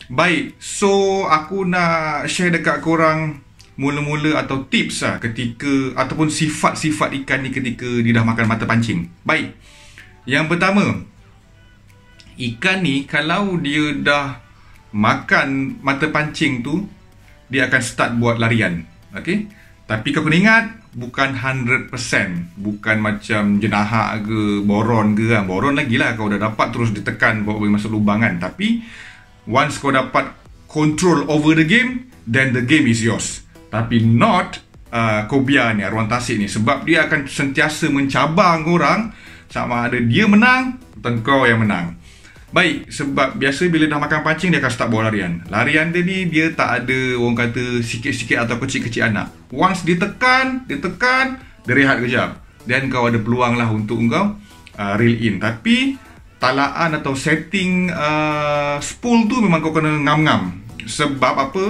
Baik, so aku nak share dekat korang mula-mula atau tips lah ketika ataupun sifat-sifat ikan ni ketika dia dah makan mata pancing. Baik, yang pertama, ikan ni kalau dia dah makan mata pancing tu, dia akan start buat larian. Okay? Tapi kau kena ingat, bukan 100%. Bukan macam jenahak ke, boron ke kan. Boron lagi lah, kau dah dapat terus ditekan bawa masuk lubang kan. Tapi once kau dapat control over the game, then the game is yours. Tapi not Cobia ni, arwah tasik ni. Sebab dia akan sentiasa mencabar korang sama ada dia menang atau kau yang menang. Baik, sebab biasa bila dah makan pancing dia akan start bawa larian. Larian dia ni dia tak ada orang kata sikit-sikit atau kecil-kecil anak. Once dia tekan, dia rehat kejap. Dan kau ada peluang lah untuk kau reel in. Tapi talaan atau setting spool tu memang kau kena ngam-ngam. Sebab apa?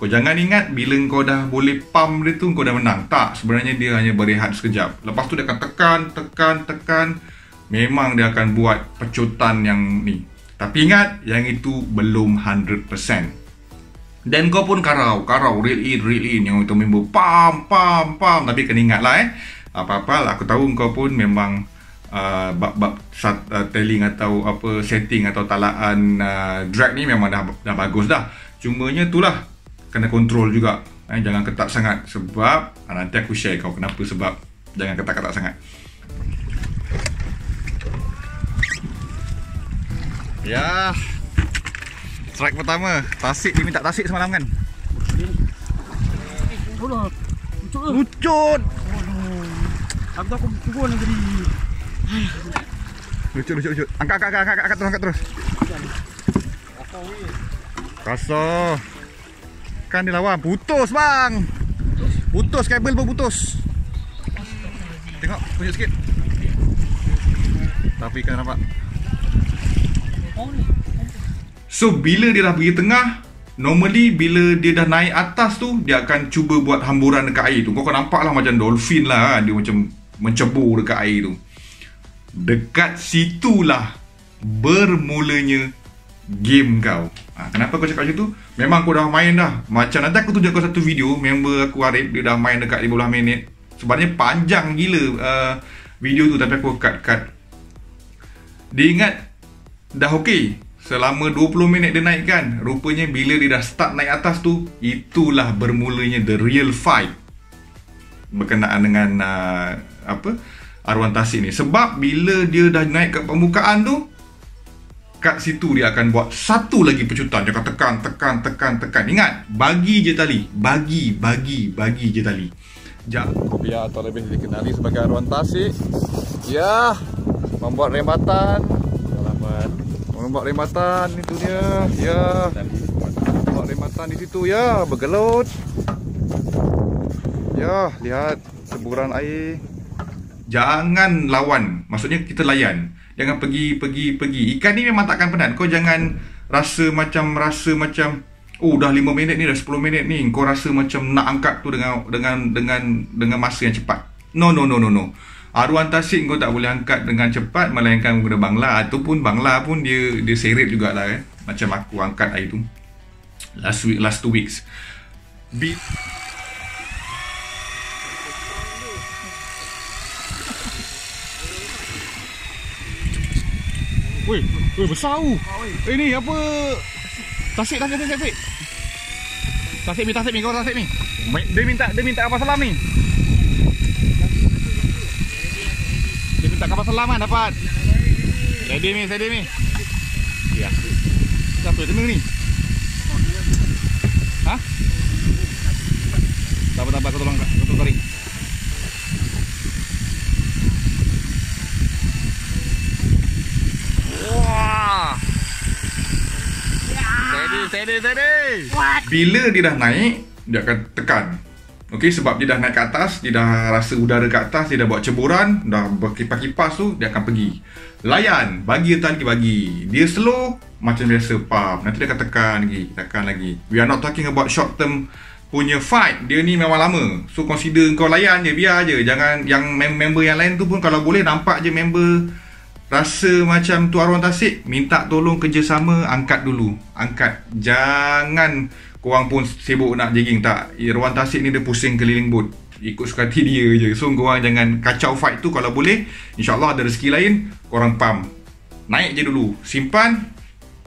Kau jangan ingat bila kau dah boleh pump dia tu kau dah menang. Tak, sebenarnya dia hanya berehat sekejap. Lepas tu dia akan tekan. Memang dia akan buat pecutan yang ni. Tapi ingat, yang itu belum 100%. Dan kau pun karau, reel in. Yang itu member pam. Tapi kena ingat lah apa-apa, aku tahu kau pun memang bab tailing atau apa setting atau talaan drag ni memang dah bagus dah. Cumanya itulah, kena kontrol juga. Jangan ketat sangat. Sebab nanti aku share kau kenapa sebab jangan ketat-ketat sangat. Ya, strike pertama. Tasik, dia minta tasik semalam kan? Lucut. Aku tak pukul lagi. Lucut. Angkat terus. Kasar. Kan dia lawan. Putus bang. Putus, kabel pun putus. Tengok, tunjuk sikit. Tapi kan nampak. So bila dia dah pergi tengah, normally bila dia dah naik atas tu, dia akan cuba buat hamburan dekat air tu. Kau nampak lah macam dolphin lah, dia macam mencebur dekat air tu. Dekat situlah bermulanya game kau. Kenapa kau cakap macam tu? Memang kau dah main dah. Macam nanti aku tunjuk kau satu video, member aku Arif, dia dah main dekat 15 minit. Sebenarnya panjang gila video tu, tapi aku cut. Dia ingat dah okey. Selama 20 minit dia naik kan. Rupanya bila dia dah start naik atas tu, itulah bermulanya the real fight berkenaan dengan arwah tasik ni. Sebab bila dia dah naik ke permukaan tu, kat situ dia akan buat satu lagi pecutan. Dia akan tekan. Ingat, bagi je tali. Bagi je tali. Cobia atau lebih dikenali sebagai arwah tasik. Ya, membuat rembatan. Membuat rembatan, itu dia. Ya, membuat rembatan di situ ya, bergelut. Ya, lihat semburan air. Jangan lawan, maksudnya kita layan. Jangan pergi. Ikan ni memang takkan penat. Kau jangan rasa macam oh dah 5 minit ni, dah 10 minit ni, kau rasa macam nak angkat tu dengan masa yang cepat. No. Arwah tasik kau tak boleh angkat dengan cepat, melainkan guna bangla. Ataupun bangla pun dia seret jugalah kan. Macam aku angkat air tu last 2 weeks. Woi, besar tu. Ni apa? Tasik. Tasik mi kau tasik mi. Dia minta kapal selam ni. Dia minta kapal selam kan dapat. Ready mi. Ya. Siapa tengah ni? Hah? Tak apa, aku tolong tarik. Wah. Steady. Bila dia dah naik, dia akan tekan. Okey, sebab dia dah naik ke atas, dia dah rasa udara ke atas, dia dah buat ceburan, dah berkipas-kipas tu, dia akan pergi. Layan, bagi lagi. Dia slow macam biasa, pump. Nanti dia akan tekan lagi. We are not talking about short term punya fight. Dia ni memang lama. So consider kau layan je, biar je. Jangan yang member yang lain tu pun kalau boleh nampak je member rasa macam tu arwah tasik, minta tolong kerjasama, angkat dulu. Angkat. Jangan korang pun sibuk nak jigging. Tak, arwah tasik ni dia pusing keliling bot, ikut suka hati dia je. So korang jangan kacau fight tu. Kalau boleh, InsyaAllah ada rezeki lain, korang pump. Naik je dulu, simpan.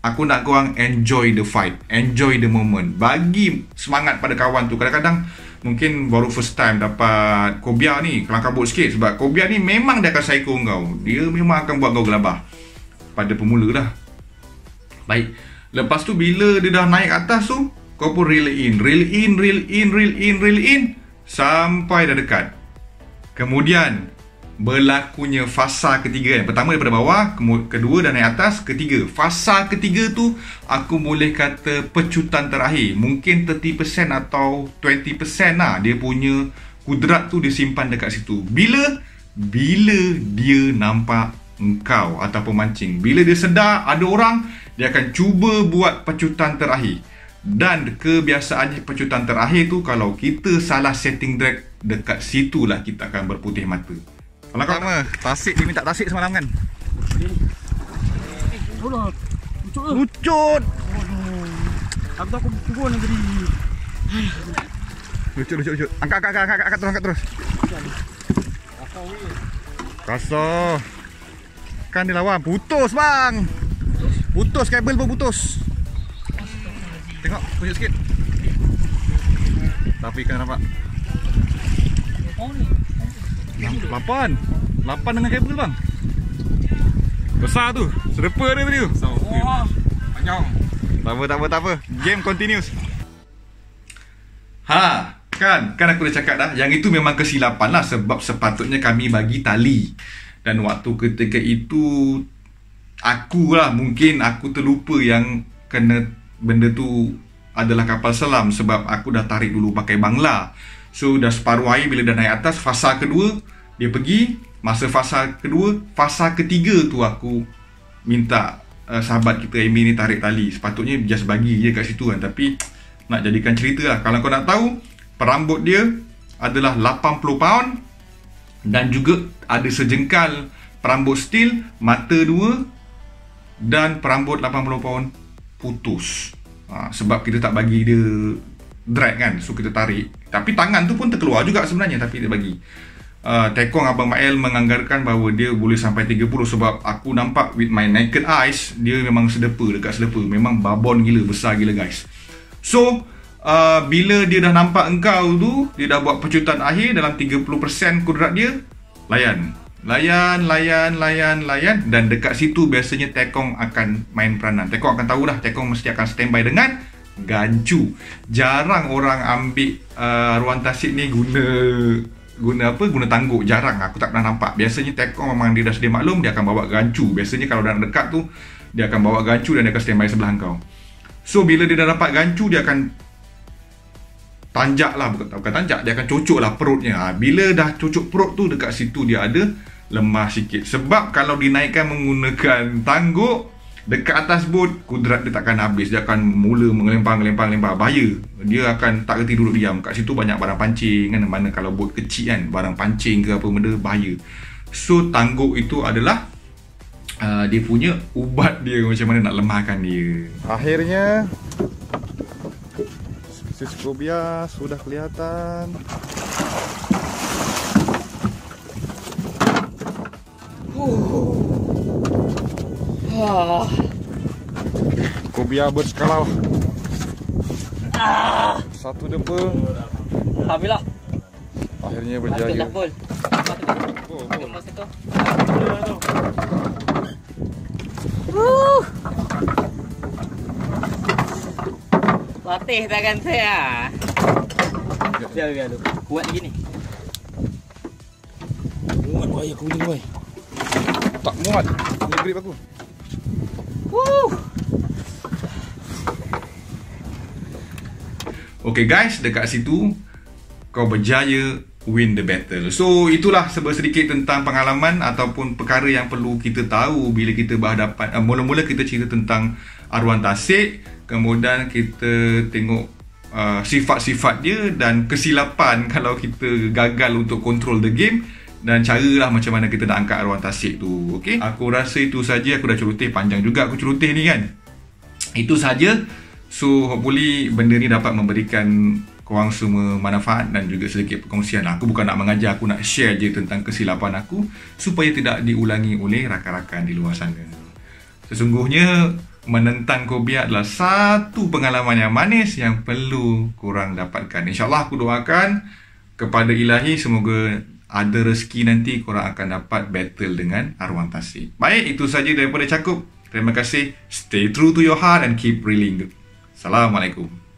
Aku nak korang enjoy the fight, enjoy the moment. Bagi semangat pada kawan tu. Kadang-kadang mungkin baru first time dapat Kobia ni, kelang kabut sikit. Sebab Kobia ni memang dia akan psycho kau. Dia memang akan buat kau gelabah pada pemula lah. Baik, lepas tu bila dia dah naik atas tu, kau pun reel in sampai dah dekat. Kemudian berlakunya fasa ketiga kan. Pertama daripada bawah, kedua dah naik atas, ketiga. Fasa ketiga tu aku boleh kata pecutan terakhir. Mungkin 30% atau 20% lah dia punya kudrat tu dia simpan dekat situ. Bila dia nampak engkau ataupun mancing. Bila dia sedar ada orang, dia akan cuba buat pecutan terakhir. Dan kebiasaannya pecutan terakhir tu, kalau kita salah setting drag, dekat situlah kita akan berputih mata. Kalau kau sama, tasik dia minta tasik semalam kan? Lucut. Aku tak turun lagi. Lucut. Angkat terus. Kasar. Kan dia lawan. Putus bang. Putus, kabel pun putus. Tengok, tunjuk sikit. Tapi kan nampak 8 dengan kabel bang. Besar tu. Sedepa dia tadi tu. Panjang. Tak apa. Game continues. Kan aku dah cakap dah. Yang itu memang kesilapan lah. Sebab sepatutnya kami bagi tali. Dan waktu ketika itu, mungkin aku terlupa yang kena benda tu adalah kapal selam. Sebab aku dah tarik dulu pakai bangla. So dah separuh air. Bila dah naik atas, fasa kedua dia pergi. Masa fasa kedua, fasa ketiga tu aku minta sahabat kita Amy ni tarik tali. Sepatutnya just bagi je kat situ kan. Tapi nak jadikan cerita lah. Kalau kau nak tahu, perambut dia adalah 80 pound. Dan juga ada sejengkal perambut steel, mata 2. Dan perambut 80 pound putus. Sebab kita tak bagi dia drag kan. So kita tarik. Tapi tangan tu pun terkeluar juga sebenarnya. Tapi dia bagi. Tekong Abang Mael menganggarkan bahawa dia boleh sampai 30. Sebab aku nampak with my naked eyes, dia memang dekat sedepa. Memang babon gila, besar gila guys. So bila dia dah nampak engkau tu, dia dah buat pecutan akhir dalam 30% kudrat dia, layan. Dan dekat situ biasanya Tekong akan main peranan. Tekong akan tahu dah, Tekong mesti akan standby dengan gancu. Jarang orang ambil ruang tasik ni guna tangguk. Jarang, aku tak pernah nampak. Biasanya Tekong memang dia dah sedia maklum, dia akan bawa gancu. Biasanya kalau dah dekat tu, dia akan bawa gancu dan dia akan standby sebelah kau. So bila dia dah dapat gancu, dia akan tanjak lah, bukan tanjak, dia akan cocok lah perutnya. Bila dah cocok perut tu, dekat situ dia ada lemah sikit. Sebab kalau dinaikkan menggunakan tangguk dekat atas bot, kudrat dia takkan habis. Dia akan mula mengelempar. Bahaya. Dia akan tak kerti duduk diam. Kat situ banyak barang pancing kan. Mana kalau bot kecil kan, barang pancing ke apa benda, bahaya. So tangguk itu adalah dia punya ubat dia, macam mana nak lemahkan dia. Akhirnya spesies Kobia sudah kelihatan. Kobia berskala satu depa. Alhamdulillah. Akhirnya berjaya. Latih tangan saya. Biar kuat lagi ni. Muat boy, aku punya boy. Tak muat. Ini grip aku. Okay guys, dekat situ kau berjaya win the battle. So itulah sedikit tentang pengalaman ataupun perkara yang perlu kita tahu bila kita berhadapan. Mula-mula kita cerita tentang arwah tasik, kemudian kita tengok sifat-sifat dia dan kesilapan kalau kita gagal untuk control the game. dan caralah macam mana kita nak angkat arwah tasik tu. Okey, aku rasa itu saja. Aku dah celoteh panjang juga aku celoteh ni kan. Itu saja. So hopefully benda ni dapat memberikan korang semua manfaat dan juga sedikit perkongsian. Aku bukan nak mengajar, aku nak share je tentang kesilapan aku supaya tidak diulangi oleh rakan-rakan di luar sana. Sesungguhnya menentang Kobia adalah satu pengalaman yang manis yang perlu korang dapatkan. InsyaAllah aku doakan kepada Ilahi semoga ada rezeki nanti korang akan dapat battle dengan arwah tasik. Baik, itu saja daripada Cakup. Terima kasih. Stay true to your heart and keep reeling. Assalamualaikum.